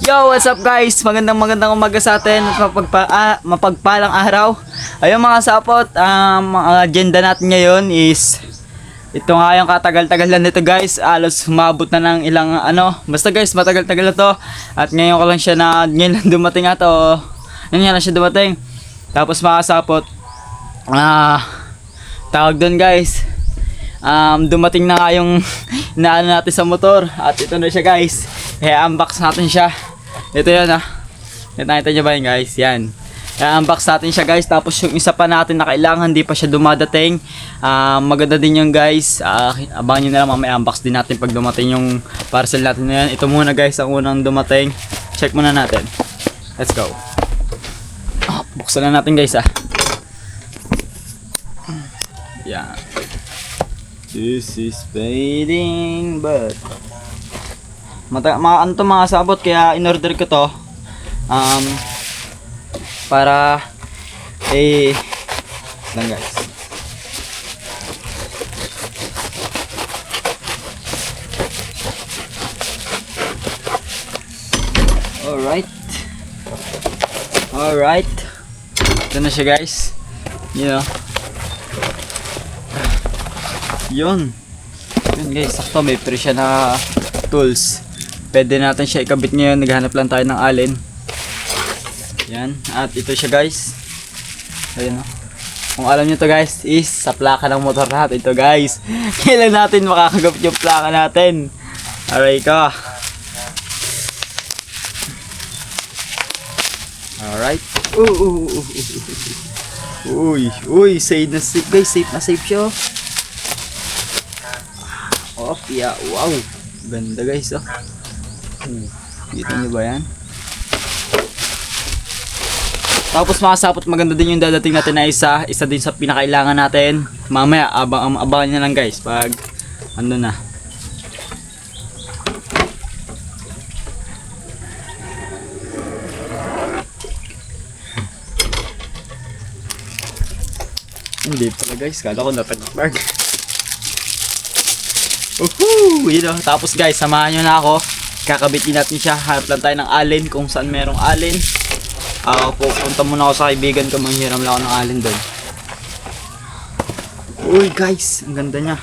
Yo, what's up guys? Magandang umaga sa atin. Mapagpalang araw. Ayun mga sapot, ang agenda natin ngayon is ito nga yung katagal-tagal na nito guys. Alos humabot na ng ilang basta guys, matagal-tagal na to. At ngayon ko lang siya ngayon lang dumating ato. Ngayon lang siya dumating. Tapos mga sapot, tawag doon guys. Dumating na nga yung inaano natin sa motor. At ito na siya guys. I-unbox natin siya. Ito yan nakita nyo ba yun guys? Yan. I-unbox natin siya guys. Tapos yung isa pa natin na kailangan hindi pa siya dumadating. Maganda din yung guys. Abangan nyo na lang mamaya unbox din natin pag dumating yung parcel natin na yan. Ito muna guys ang unang dumating. Check muna natin. Let's go. Buksan na natin guys Yan. This is fading but mga sabot kaya in-order ko to para lang guys. Alright. Ito na siya guys. Yun guys, sakto may presya na tools. Pwede natin siya ikabit ngayon. Naghanap lang tayo ng alin. Yan. At ito siya guys. Ayun Kung alam nyo to guys, is sa plaka ng motor natin ito guys. Kailan natin makakagapit yung plaka natin? Aray ka. Alright. Uy, safe na safe guys. Safe na safe siya. Yeah, wow. Ganda guys Kita nyo ba yan? Tapos mga sapot, maganda din yung dadating natin na isa din sa pinakailangan natin. Mamaya, abangan nyo lang guys pag na. Hindi pala guys, kala ko natag-mark. Tapos guys, samahan nyo na ako. Kakabitin natin siya. Hanap lang tayo ng alin kung saan merong alin. Pupunta muna ako sa kaibigan ko. Manghiram lang ako ng alin doon. Uy guys, ang ganda niya.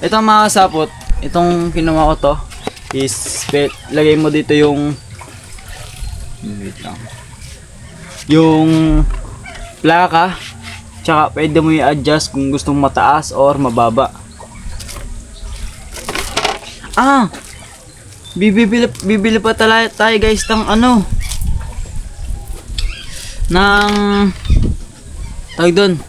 Ito mga sapot, itong kinuha ko to is lagay mo dito yung plaka. Tsaka pwede mo i-adjust kung gustong mataas or mababa. Bibili pa tayo guys ng tawag doon.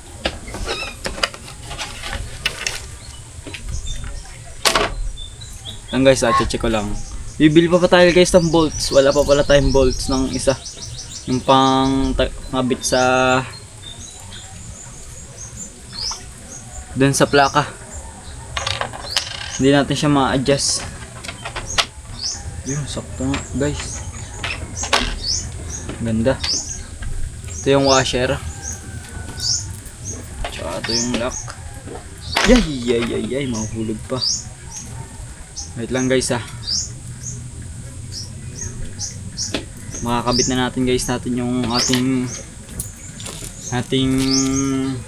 Lang guys, check ko lang. Bibili pa tayo guys ng bolts. Wala pa pala tayong bolts ng isa. Yung pang mabit sa doon sa plaka. Hindi natin siya ma-adjust. Yun, sakto nga guys. Ganda. Ito yung washer. Tsaka ito yung lock. Yay, mahulog pa. Wait lang guys makakabit na natin guys yung ating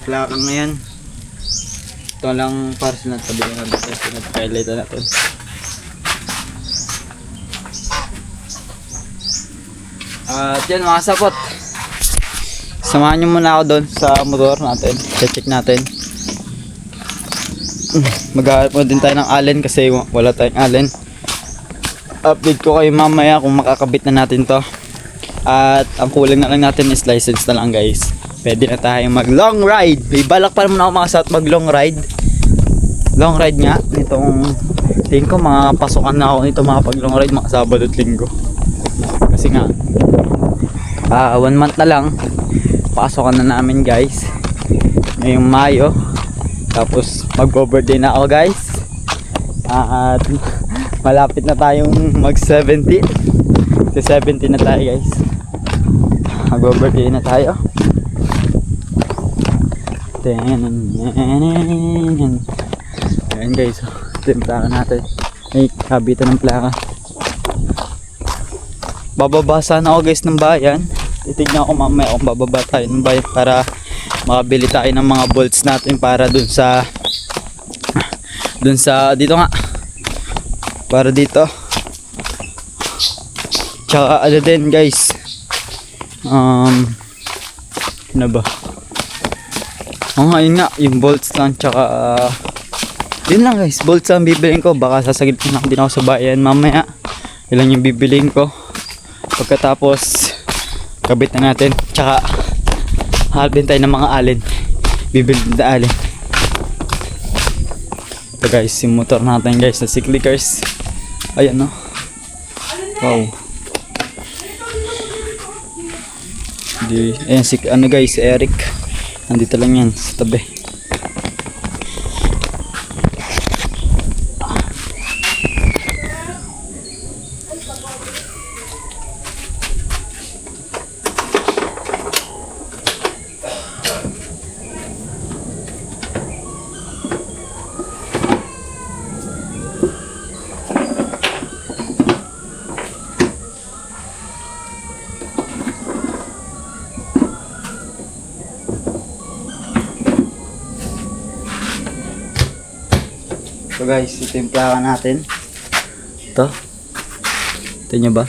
plaka ngayon. Ito lang parcel na tabi natin. Highlight natin. At yan mga sapot, samahan nyo muna ako doon sa motor natin. Check natin. Maghahanap mo din tayo ng allen kasi wala tayong allen. Update ko kayo mamaya kung makakabit na natin to. At ang kulang na lang natin is license na lang guys. Pwede na tayo mag long ride. May balak pa naman ako mga sapot mag long ride. Long ride nga nitong tingin ko mga pasukan na ako nito mga pag long ride mga Sabado at Linggo. Kasi nga 1 month na lang pasokan na namin guys ngayong Mayo. Tapos mag-birthday na ako guys. At malapit na tayong mag 70. So 70 na tayo guys. Mag-birthday na tayo. Ayan guys, ito yung plaka natin. Ay, kabitan ng plaka. bababa sana ako guys ng bayan. Titignan ko mamaya kung bababa tayo ng bayan para makabili tayo ng mga bolts natin para dun sa dito nga, para dito. Tsaka ano din guys, ano ba, yun nga, yung bolts lang. Tsaka yun lang guys, bolts lang bibiliin ko. Baka sasagip na din ako sa bayan mamaya. Ilan yung bibiliin ko. Pagkatapos kabit na natin. Tsaka halbin tayo ng mga alin. Bibilin na alin. Ito guys, yung motor natin guys na si Clickers. Ayan no. Wow. Ayan si ano guys, si Eric. Nandito lang yan sa tabi. So guys, ito yung plaka natin. Ito. Ito nyo ba?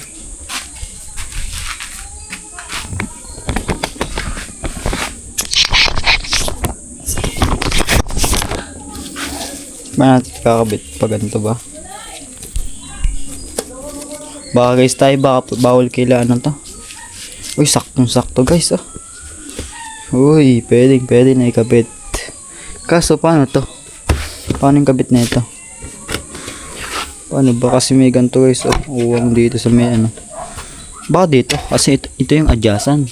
Ba natin kakabit pa ganito ba? Baka guys tayo, baka bawal kailangan to. Uy, saktong sakto guys oh. Uy, pwede na ikabit. Kaso paano to? Paano yung kabit na ito? Paano ba kasi may ganito guys oh. Uwang dito sa may ano. Baka dito kasi ito yung adjacent.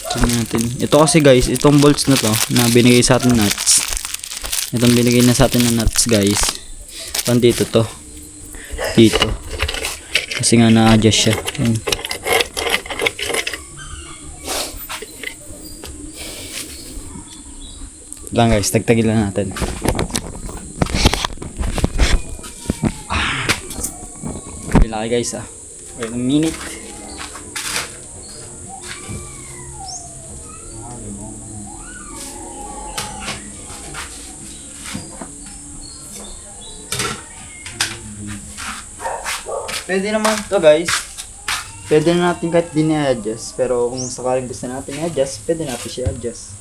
Tingnan natin. Ito kasi guys, itong bolts na to na binigay sa atin nuts. Itong binigay na sa atin na nuts guys. Pandito to. Dito. Kasi nga na-adjust siya. Ayan. Lang guys, tagtagil lang natin. Laki guys ah. Wait a minute. Pwede naman to guys. Pwede na natin kahit din i-adjust. Pero kung sakaling gusto natin i-adjust, pwede natin siya adjust.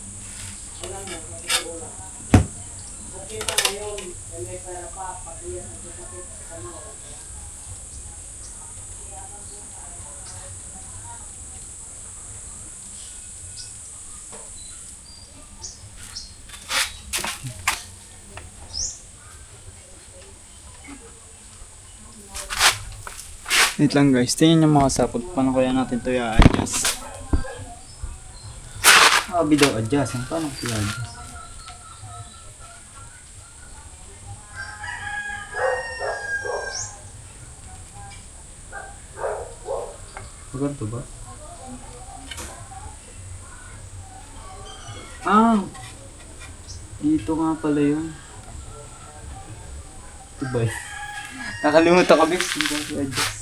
Wait lang guys, tingnan nyo mga sapot. Paano kaya natin ito i-adjust? Sabi daw adjust. Paano ito i-adjust? Ganito ba? Dito nga pala yun. Ito ba yun? Nakalimutan ko guys. Hindi ko i-adjust.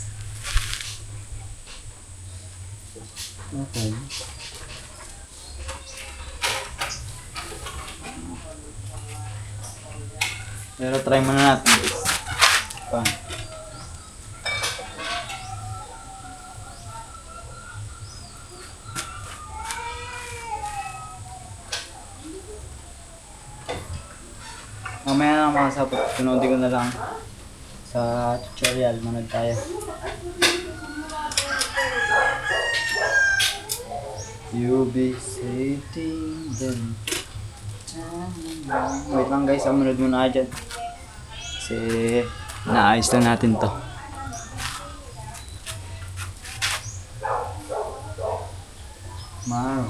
Okay. Pero try muna natin guys. Paano? Mamaya na mga sapot. Pinodin ko na lang sa tutorial. Manood tayo. You be sitting then. Wait lang guys, manood muna kayo dyan. Kasi naayos na natin to. Maro.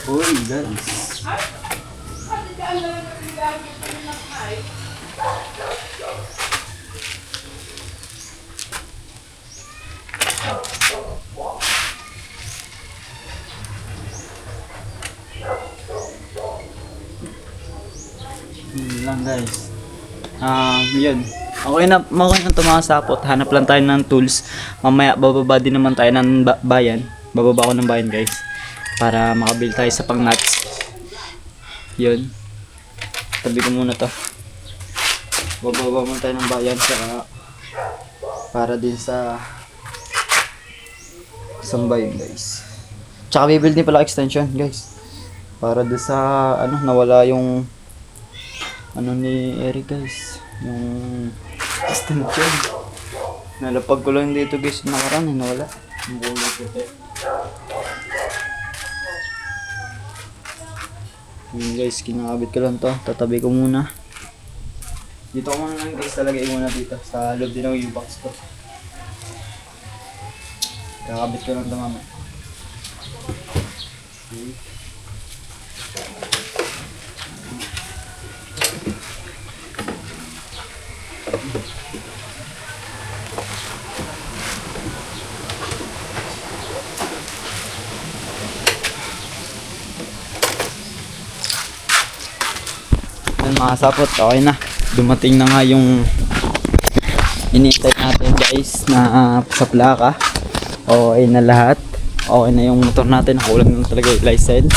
Uy guys. lang guys. Yun. Okay na ito mga sapot. Hanap lang tayo ng tools. Mamaya bababa din naman tayo ng bayan. Bababa ako ng bayan guys. Para makabili tayo sa pang nuts. Yun. Tabi ko muna to. Bababa muna tayo ng bayan para din sa isang bayan guys. Tsaka bibili din pala extension guys. Para din sa nawala yung ni Eric guys. Yung extension. Nalapag ko lang dito guys. Nakaraan nawala. Yung bulo puti. Yun guys, kinakabit ko lang to. Tatabi ko muna. Dito ko muna lang guys, talagay muna dito sa loob din ng U-box ko. Kakabit ko lang ito mamaya. Okay. Yan mga sapot, okay na. Dumating na nga yung iniintay natin guys na sa plaka. Okay na lahat. Okay na yung motor natin. Kulang na talaga yung license.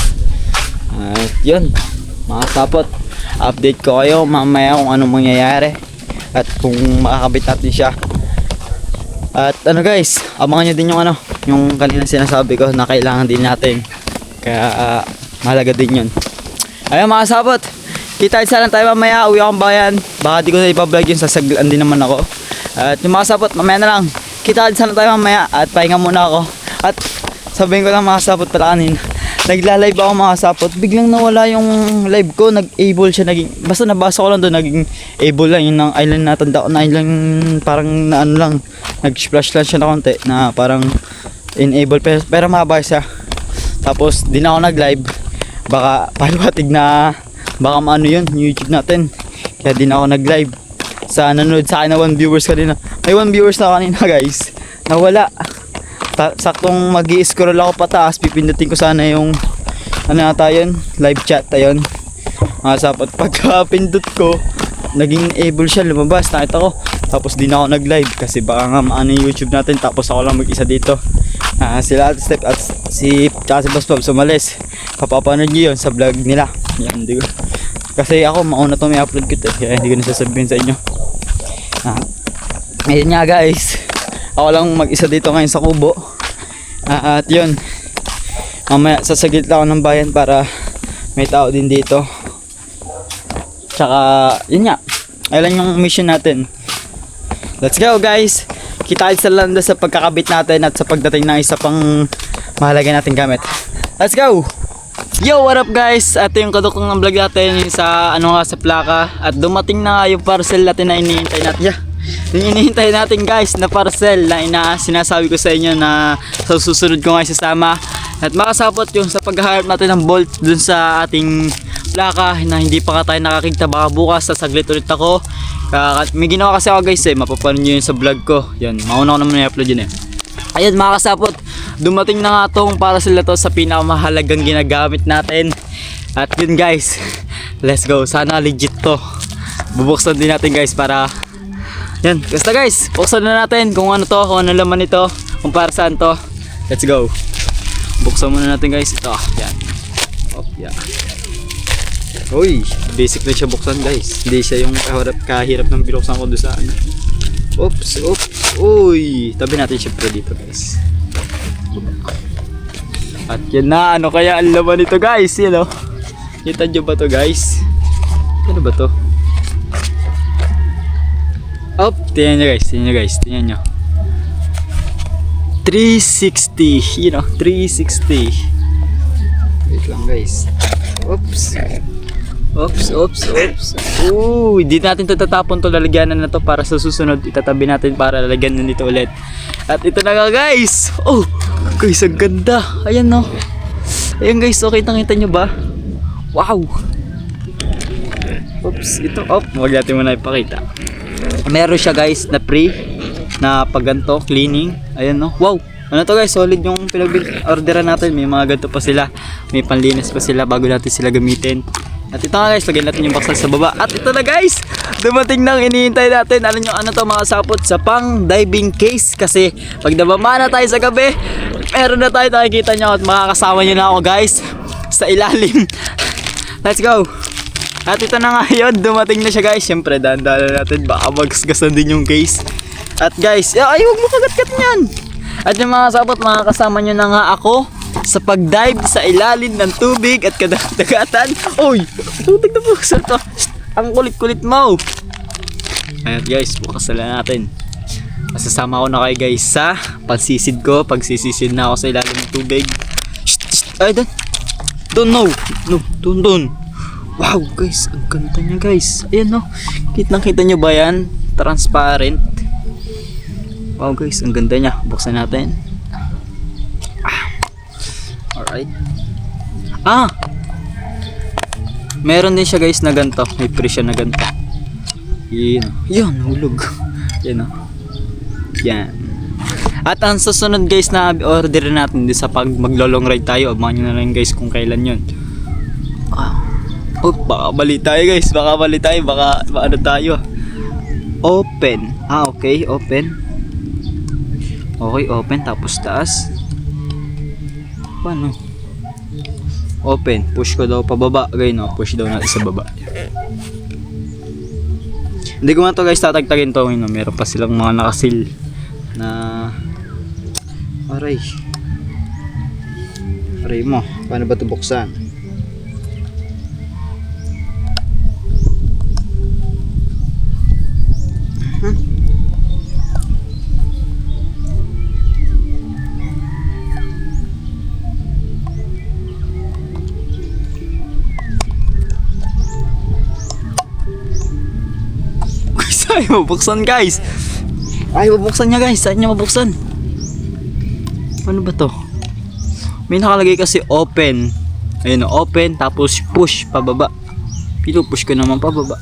At yun mga sapot, update ko kayo mamaya kung anong mangyayari at kung makakabit natin siya. At guys, abangan nyo din yung kanina sinasabi ko na kailangan din natin. Kaya mahalaga din yun. Ayun mga sapot, kita-kitsa lang tayo mamaya. Uwi akong bayan. Baka di ko na ipa-vlog yun. Sasaglaan din naman ako. At yung mga sapot, mamaya na lang. Kita-kitsa lang tayo mamaya. At pahinga muna ako. At sabihin ko lang mga sapot pala kanina. Nagla-live ako mga sapot. Biglang nawala yung live ko. Nag-able siya. Basta nabasa ko lang doon. Naging able lang. Yung ng island na tanda ko na island. Parang na lang. Nag-splash lang siya na konti. Na parang enable. Pero mababa siya. Tapos di na ako nag-live. Baka paliwatig na baka maano yun YouTube natin. Kaya din ako nag-live. Sa nanonood sa akin na 1 viewers kanina. May 1 viewers na kanina guys. Nawala. Saktong mag-i-scroll ako pataas. Pipindutin ko sana yung yun, live chat ayun. Sapot pagka pindot ko, naging able siya lumabas. Nakita ko. Tapos din ako nag-live kasi baka nga maano yung YouTube natin. Tapos ako lang mag-isa dito. Sila at Step at si Boss Bob sumalis. Papapanood nyo yun sa vlog nila. Yan, hindi ko. Kasi ako mauna to may upload ko to. Kaya hindi ko nasasabihin sa inyo. Ayun nga guys. Ako lang mag-isa dito ngayon sa kubo. At yun. Mamaya sasaglit lang ako ng bayan para may tao din dito. Tsaka yun nga. Ayun yung mission natin. Let's go guys. Kita-kitsa lang sa pagkakabit natin at sa pagdating ng isa pang mahalaga nating gamit. Let's go! Yo, what up guys? Ito yung kadukong ng vlog natin sa sa plaka. At dumating na yung parcel natin na iniintay natin. Yung iniintay natin guys na parcel na sinasabi ko sa inyo na sa susunod ko nga isasama. At makasapot yung sa paghaharap natin ng bolt dun sa ating plaka na hindi pa nga tayo nakakita. Baka bukas sasaglit ulit ako. May ginawa kasi ako guys mapapanood nyo yun sa vlog ko. Yan, mauna ko naman i-upload yun Ayun mga kasapot, dumating na nga tong parcel na to sa pinakamahalagang ginagamit natin. At yun guys, let's go. Sana legit to. Bubuksan din natin guys para yan, basta guys, buksan na natin kung ano to, kung ano laman ito, kung para saan to. Let's go. Buksan muna natin guys ito. Yan. Yan. Uy, basic na siya buksan guys. Hindi siya yung kahirap ng binuksan ko doon sa Oops. Uy, tabi natin syempre dito guys. At yan na, ano kaya ang laman nito guys, Kita nyo ba to guys? Ano ba to? Tingnan nyo guys, tingnan nyo. 360, 360. Wait lang guys. Oops. Hindi natin tatapon to, lalagyanan na to para sa susunod. Itatabi natin para lalagyan na nito ulit. At ito na nga guys. Guys, ang ganda. Ayan no. Ayan guys, okay, nakita nyo ba? Wow. Ito, wag natin muna ipakita. Meron siya guys na pre na pagganto, cleaning. Ayan no. Wow. Ano to guys, solid yung pinag-orderan natin. May mga ganito pa sila. May panlinis pa sila bago natin sila gamitin. At ito nga guys, lagyan natin yung bakal sa baba. At ito na guys, dumating nang hinihintay natin. Alam nyo ano to mga sapot, sa pang diving case. Kasi pag nababa na tayo sa gabi, meron na tayo, nakikita nyo at makakasama nyo na ako guys sa ilalim. Let's go. At ito na nga yun, dumating na siya guys. Siyempre dahan-dahan natin, baka magasgasan din yung case. At guys, ay huwag mo kagat-kat niyan. At yung mga sapot, makakasama nyo na nga ako sa pag-dive sa ilalim ng tubig at kadagatan. Uy! Tutig na po sa to. Ang kulit-kulit mo. Ayan guys, bukas na natin. Masasama ko na kayo guys sa pagsisid ko. Pagsisid na ako sa ilalim ng tubig. Ay, don't know. No, don't. Wow guys, ang ganda niya guys. Ayan no. Kitang-kita nyo ba yan? Transparent. Wow guys, ang ganda niya. Buksan natin. Alright. Meron din siya guys na ganito. May presyo na ganito. Yan, hulog. Yan o. Yan. At ang susunod guys na order natin din sa pag maglo-long ride tayo. Abangan nyo na lang guys kung kailan yun. Baka bali tayo guys. Baka ano tayo. Open. Okay, open. Okay, open. Tapos taas. Paano? Open, push ko daw pababa, ganyan no, push daw natin sa baba. Hindi ko nga to guys tatagtagin to, no? Meron pa silang mga nakasil na aray mo, paano ba ito buksan? Ay, mabuksan guys. Ay, mabuksan niya guys. Saan niya mabuksan? Paano ba to? May nakalagay kasi open. Ayun, open. Tapos push pababa. Pinupush ko naman pababa.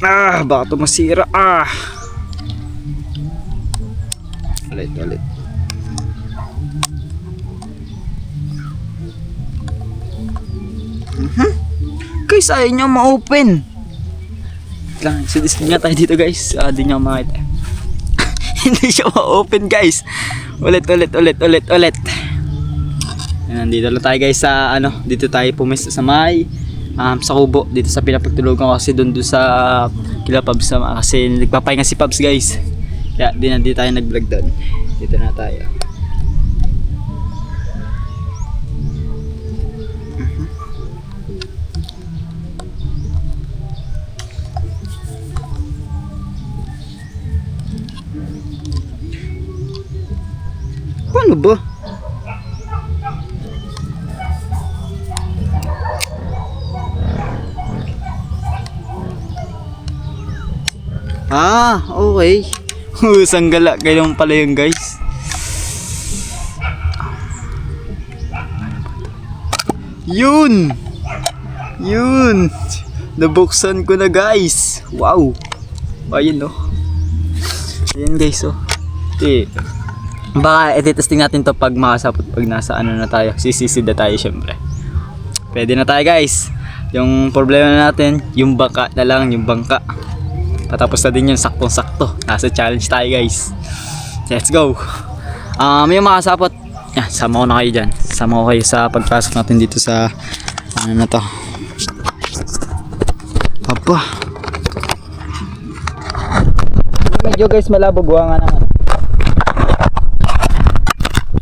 Baka to masira. Ulit. Guys, ayaw niya ma-open. Lang, sudistin nga tayo dito guys. Di niya makita. Hindi siya ma-open guys. Ulit. Nandito lang tayo guys sa dito tayo pumesto sa may sa kubo dito sa pinapagtulugan kasi doon sa kila Pabs kasi nagpapahinga si Pabs guys. Kaya di tayo nag-vlog doon. Dito na tayo. Paano ba? Okay. Sanggala. Ganyan pala yun guys. Yun. Nabuksan ko na guys. Wow. Ayun no. Ayan guys oh. Baka i-testing natin to pag makasapot pag nasa na tayo. Sisisid na tayo syempre. Pwede na tayo guys. Yung problema natin, yung bangka na lang, yung bangka. Patapos na din yung saktong-sakto. Nasa challenge tayo guys. Let's go. Yung makasapot. Yan, sama ko na kayo dyan. Sama ko kayo sa pagpasok natin dito sa na to. Papa. Medyo guys malabo gawa nga naman.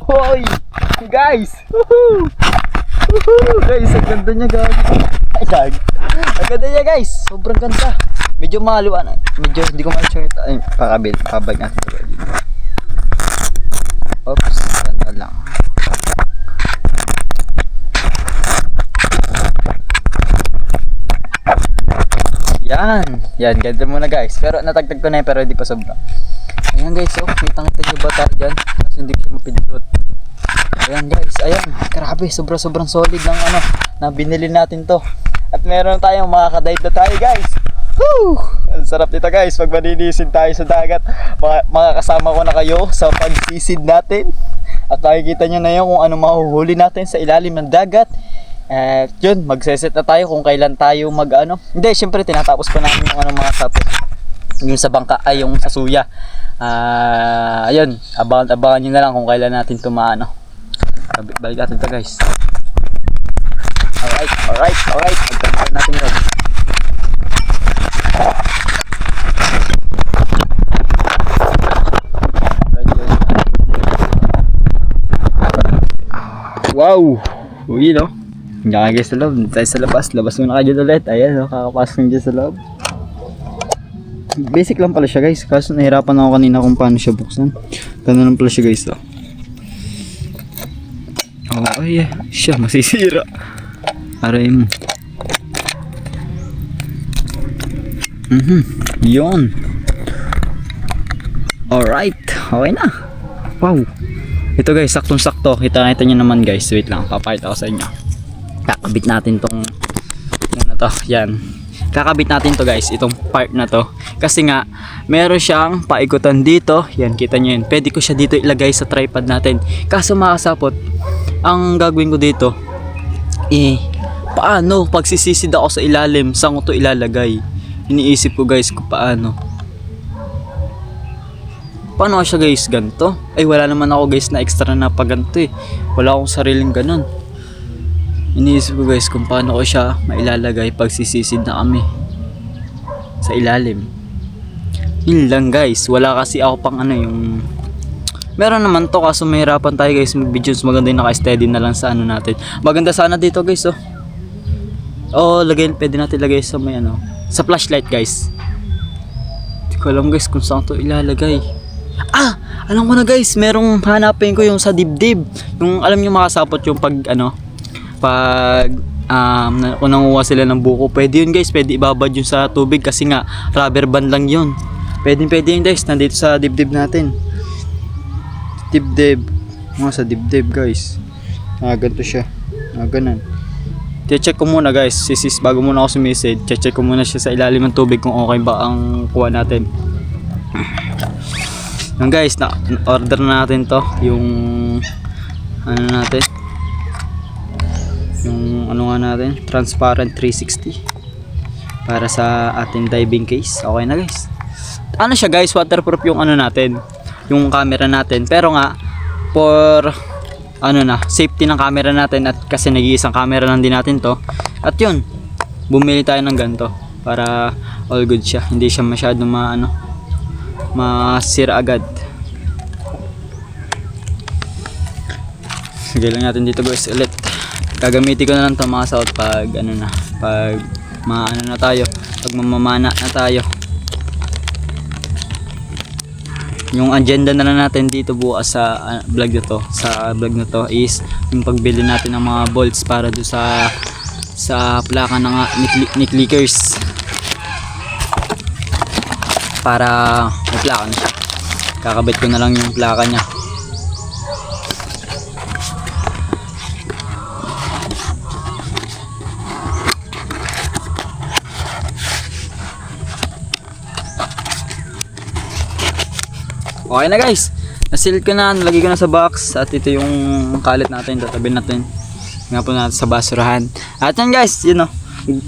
Hoy! Guys! Woohoo! Guys, ang ganda niya guys. Ang ganda niya guys. Sobrang ganda. Medyo maluan. Medyo hindi ko ma-share. Ay, pabag natin ito. Oops, ganda lang. Yan, ganda muna guys. Pero natagtag ko na yun, pero hindi pa sobra. Ayan guys, kitang-kita nyo ba tayo dyan? Kasi hindi ko siya mapindot. Ayan guys, ayan, grabe, sobrang solid ng na binili natin to. At meron tayong makakadive na tayo guys. Woo! Ang sarap nito guys, pag maninisid tayo sa dagat. Makakasama ko na kayo sa pagsisid natin. At makikita nyo na yun kung ano mahuhuli natin sa ilalim ng dagat. At yun, magseset na tayo kung kailan tayo Hindi, syempre tinatapos pa namin yung mga sapot. Yung sa bangka ay yung sa suya. Ayun, abangan nyo na lang kung kailan natin tumaano. Balik natin to guys. Alright. Magkakaroon natin yun. Wow! Uwi no? Hindi ka guys sa loob. Tayo sa labas. Labas muna kayo ulit. Ayan no, kakapasok nyo dyan sa loob. Basic lang pala siya guys. Kaso nahirapan ako kanina kung paano siya buksan. Ganun lang pala siya guys to. Oh yeah. Siya masisira. Aray mo. Yun. Alright. Okay na. Wow. Ito guys, saktong sakto. Kita nyo naman guys. Wait lang, papakita ko sa inyo. Kakabit natin tong to. Yan. Kakabit natin to guys, itong part na to. Kasi nga, meron siyang paikutan dito. Yan, kita nyo yun. Pwede ko siya dito ilagay sa tripod natin. Kaso makasapot, ang gagawin ko dito, paano? Pagsisisid ako sa ilalim, saan ko to ilalagay? Iniisip ko guys kung paano. Paano siya guys ganito? Ay wala naman ako guys na extra na paganto eh. Wala akong sariling ganun. Iniisip ko guys kung paano ko siya mailalagay pag sisisid na kami sa ilalim. Yun lang guys. Wala kasi ako pang yung meron naman to kaso mahirapan tayo guys mag-videos. Maganda yung naka-steady na lang sa natin. Maganda sana dito guys oh. Pwede natin lagay sa may sa flashlight guys. Hindi ko alam guys kung saan to ilalagay. Alam ko na guys, merong hanapin ko yung sa dibdib. Yung alam nyo makasapot yung pag kung nanguha sila ng buko. Pwede yun guys, pwede ibabad yun sa tubig kasi nga rubber band lang yun. Pwede yun guys, nandito sa dibdib natin. Dibdib. Sa dibdib guys. Ganito siya. Ganun. Check ko muna guys, bago muna ako sumisid, check ko muna siya sa ilalim ng tubig kung okay ba ang kuha natin. Yung guys, order na natin to, yung natin, yung natin, transparent 360 para sa ating diving case. Okay na guys. Siya guys, waterproof yung natin, yung camera natin, pero nga for safety ng camera natin at kasi nag-iisang camera lang din natin to. At yun, bumili tayo ng ganito para all good siya, hindi siya masyadong masira agad. Sige lang natin dito guys ulit. Gagamitin ko na lang ito mga saot pag pag na tayo, pag mamamana na tayo. Yung agenda na lang natin dito bukas sa vlog na to is yung pagbili natin ng mga bolts para doon sa plaka ng ni clickers. Para may plaka na siya. Kakabit ko na lang yung plaka niya. Okay na guys, nasil ko na, nalagay ko na sa box. At ito yung kalit natin, tatabi natin nga po natin sa basurahan. At yan guys, yun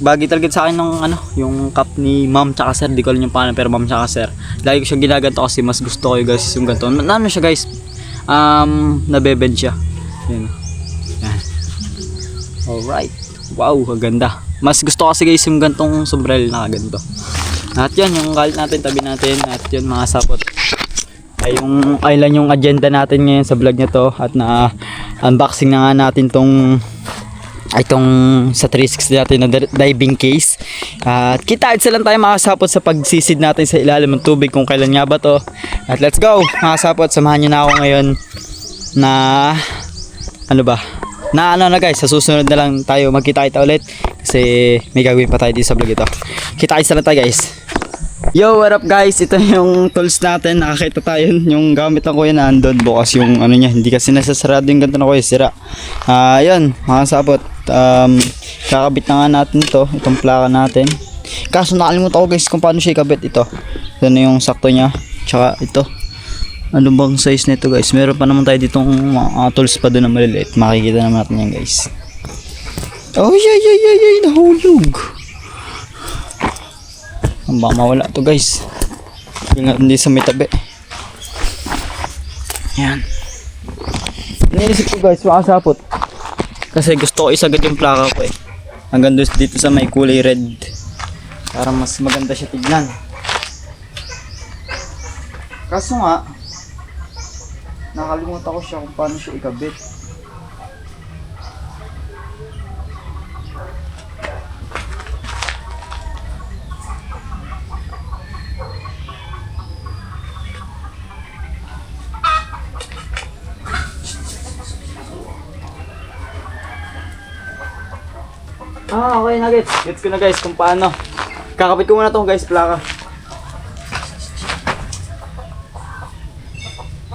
bagi talaga sa akin ng yung cup ni ma'am tsaka sir. Di ko alam yung paano pero ma'am tsaka sir. Lagi ko siya ginaganto kasi mas gusto ko guys yung ganito. Siya guys, nabebend siya. Yan. Alright, wow, ganda. Mas gusto ko kasi guys yung gantong sombrero na ganito. At yan, yung kalit natin, tabi natin. At yun mga sapot, ay lang yung agenda natin ngayon sa vlog na to. At na unboxing na nga natin itong sa 360 natin na diving case. At kita-kitsa lang tayo makasapot sa pagsisid natin sa ilalim ng tubig kung kailan nga ba to. At let's go makasapot, samahan nyo na ako ngayon na na guys, sa susunod na lang tayo magkita-kita ulit kasi may gagawin pa tayo dito sa vlog ito. Kita-kitsa lang tayo guys. Yo, what up guys? Ito yung tools natin. Nakakita tayo yung gamit ng kuya na andun. Bukas yung niya. Hindi kasi nasasarado yung ganito na kuya. Sira. Yun. Mga sapot. Kakabit na nga natin to. Itong plaka natin. Kaso nakalimutan ko guys kung paano siya ikabit ito. Ito na yung sakto niya. Tsaka ito. Ano bang size nito guys? Meron pa naman tayo ditong mga tools pa doon na maliliit. Makikita naman natin yan guys. Oh yay, nahulog. Baka mawala to guys. Ingat hindi sa may tabi. Yan. Iniisip ko guys, makasapot. Kasi gusto ko isagad yung plaka ko eh. Hanggang dito sa may kulay red. Para mas maganda siya tignan. Kaso nga, nakalimutan ko siya kung paano siya ikabit. Okay na gets. Gets ko na guys kung paano. Kakapit ko muna to guys, plaka.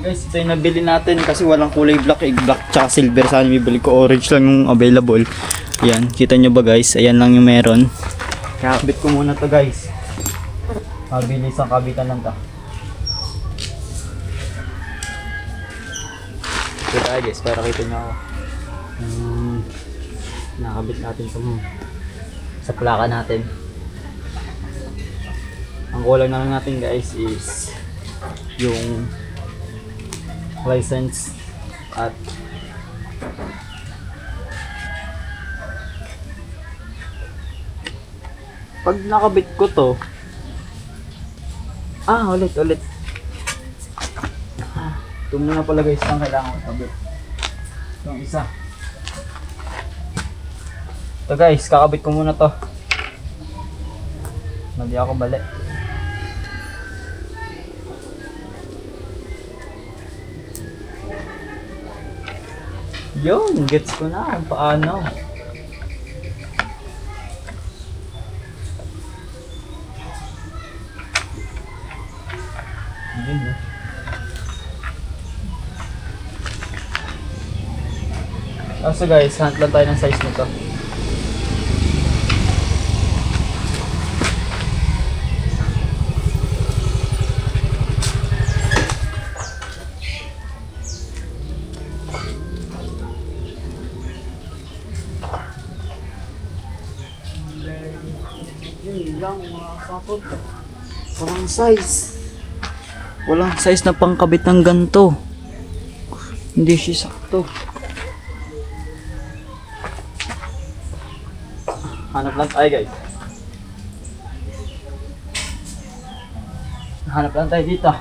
Guys, ito yung nabili natin kasi walang kulay black, black tsaka silver. Sana bibili ko, orange lang yung available. Yan, kita nyo ba guys? Ayan lang yung meron. Kakabit ko muna to guys. Mabilis ang kabitan lang to. Ito tayo guys, para kita nyo ako. Nakabit natin ito sa plaka natin. Ang kulang na lang natin guys is yung license at pag nakabit ko to ulit ito muna pala guys ang kailangan ko kabit itong isa ito guys, kakabit ko muna to hindi ako bali. Yun, gets ko na kung paano. Yun eh. So guys, hunt lang tayo ng size nito. Yun lang mga kapot. Walang size na pangkabit ng ganito. Hindi siya sakto. Hanap lang tayo guys. Hanap lang tayo dito.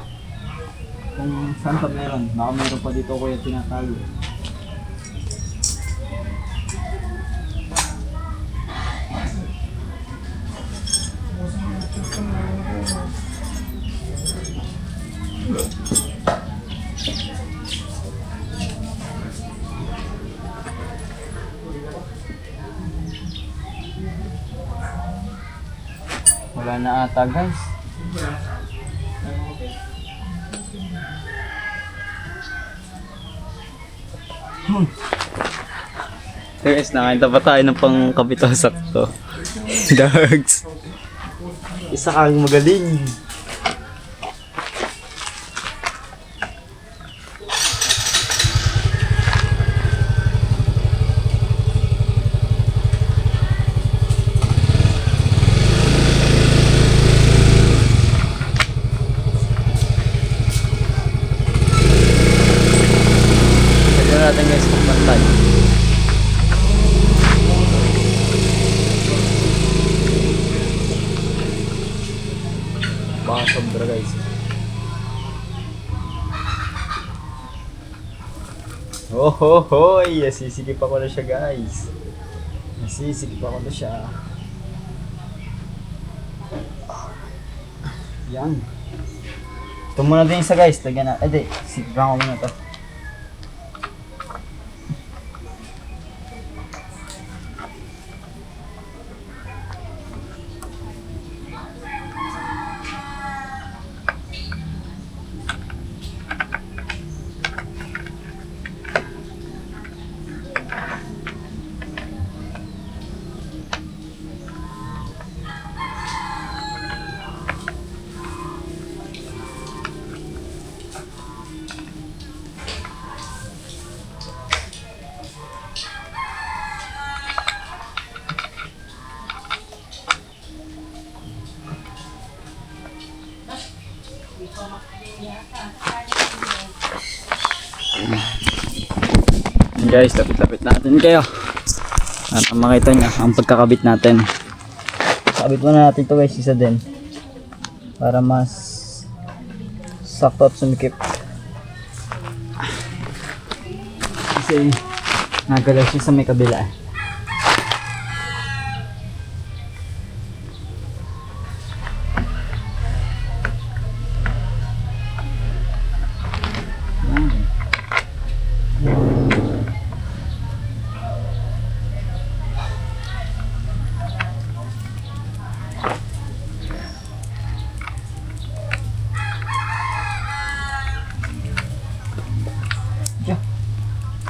Kung saan pa meron. Baka meron pa dito ko yung tinatago. Wala na ata guys. Guys, nakita pa tayo ng pangkapitosak to. Dogs. Isa kang magaling. Natin guys kung pantay. Baka sobra guys. Oh ho hoy! Nasisikip ako na siya guys. Nasisikip ako na siya. Yan. Ito muna din isa guys. Lagyan na. Di. Sikipan ko muna ito. Yan guys, lapit-lapit natin kayo. At makita nyo ang pagkakabit natin. Kabit muna natin ito guys, isa din. Para mas sakto at sumikip. Kasi nagalaw siya sa may kabila.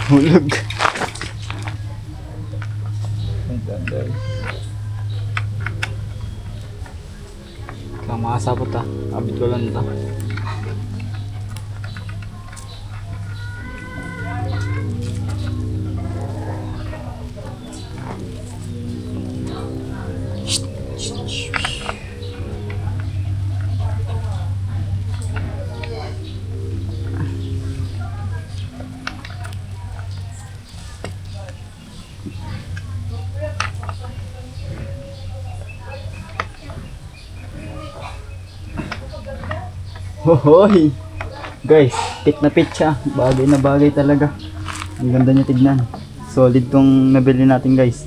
Hulog. Kaya makasapot ha. Kabit ko lang ito. Hohoy! Guys, fit na fit siya. Bagay na bagay talaga. Ang ganda niya tignan. Solid tong nabili natin guys.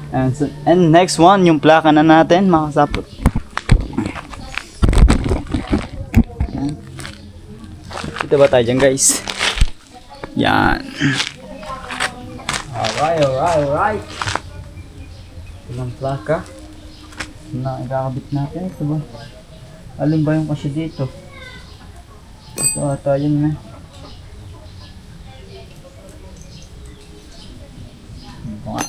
And next one, yung plaka na natin, makasapot. Ito ba tayo dyan guys? Yan. Alright. Ito ng plaka. Na ikakabit natin. Ito ba? Alin ba yung kasi dito? Ito ata yun na. Ito nga.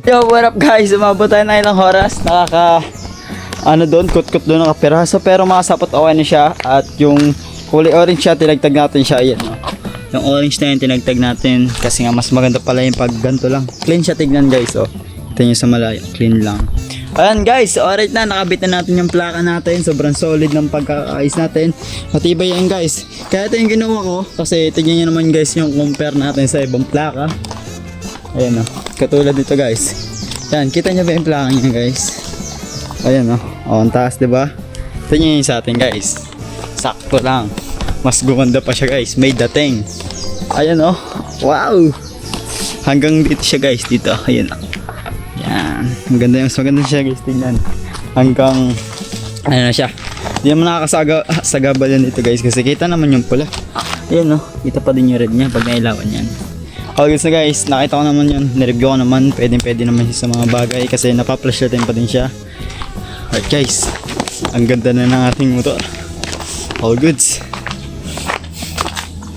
Yo, what up guys? Umabot tayo na ilang oras. Doon, kut-kut doon nakapiraso. Pero makasapot okay na siya. At yung kulay orange siya, tinagtag natin siya. Ayan. Yung orange na yun, tinagtag natin. Kasi nga mas maganda pala yung pag ganito lang. Clean siya tignan guys. Oh. Ito nyo sa malayo. Clean lang. Ayan guys, alright na, nakabit na natin yung plaka natin. Sobrang solid ng pagkakaayos natin. Matibay yan guys. Kaya ito yung ginawa ko, kasi tignan nyo naman guys yung compare natin sa ibang plaka. Ayan o, katulad dito guys. Yan, kita nyo ba yung plaka niya guys? Ayan o, ang taas diba? Tignan nyo yung sa atin guys. Sakto lang. Mas gumanda pa siya guys, may dating. Ayan o, wow! Hanggang dito siya guys, dito. Ayan o. Yan. Ang ganda yung maganda siya guys, tingnan. Hanggang ano na siya. Hindi naman nakakasagabal yan dito guys kasi kita naman yung pula. Ayan no, kita pa din yung red niya pag nailawan yan. Okay guys na guys, nakita ko naman yun. Nireview ko naman, pwede naman siya sa mga bagay kasi napaplush natin pa din siya. Alright guys, ang ganda na ng ating motor. All goods.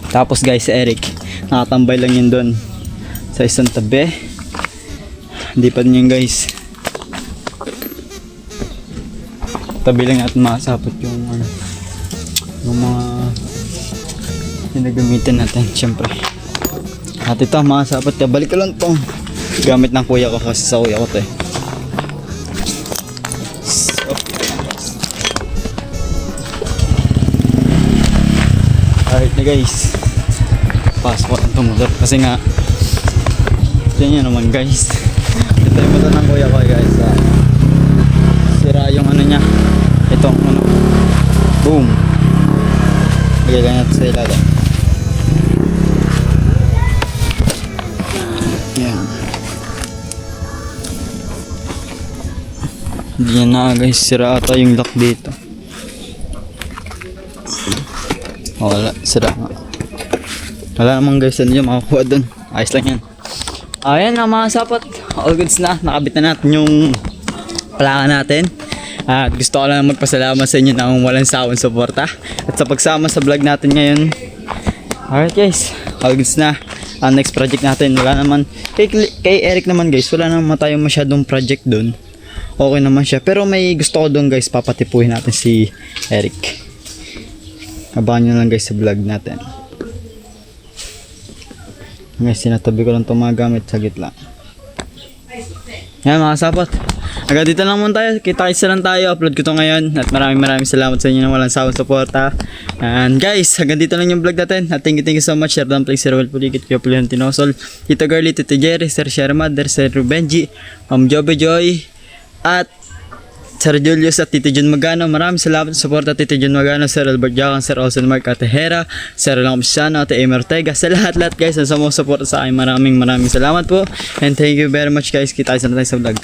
Tapos guys, si Eric, nakatambay lang yun doon sa isang tabi. Hindi pa din yan guys. Tabi lang natin makasapot yung mga ginagamitan natin syempre. At ito makasapot ka. Balik ko lang itong gamit ng kuya ko kasi sa kuya ko ito eh. So, alright na guys. Pasok ko itong motor kasi nga yan naman guys. Ito yung motor ng kuya ko guys. Sira yung ano niya. Itong ano. Boom. Lagay lang natin sa ilalim. Yan. Hindi na guys. Sira ata yung lock dito. Wala. Sira nga. Wala naman guys. Ano yung makakuha dun. Ayos lang yan. Ayan na mga sapot, all goods na, nakabit na natin yung plaka natin. At gusto ko lang magpasalamat sa inyo na walang sawang suporta at sa pagsama sa vlog natin ngayon. Alright guys, all goods na. Ang next project natin, wala naman, kay Eric naman guys, wala naman tayong masyadong project dun. Okay naman siya, pero may gusto ko dun guys, papatipuhin natin si Eric. Abangan nyo lang guys sa vlog natin. Guys, sinatabi ko lang itong mga gamit sa gitla. Yan mga sapot. Agad dito lang muna tayo. Kita-kitsa lang tayo. Upload ko ito ngayon. At maraming salamat sa inyo na walang sawang suporta. And guys, hanggang dito lang yung vlog natin. At thank you so much. Share down please Sir Will Puligit, Kuya Pulihan Tinosol, Tito Girlie, Tito Jerry, Sir Shermad, Sir Rubenji, Jobe Joy, at Sir Julius at Tito Jun Magano. Maraming salamat sa suporta Tito Jun Magano, Sir Albert Jacan, Sir Olsen Mark, Ate Hera, Sir Lang Pisano, Ate Emer Ortega. Sa lahat guys na sumusuporta sa akin, maraming salamat po. And thank you very much guys. Kita tayo sa vlog.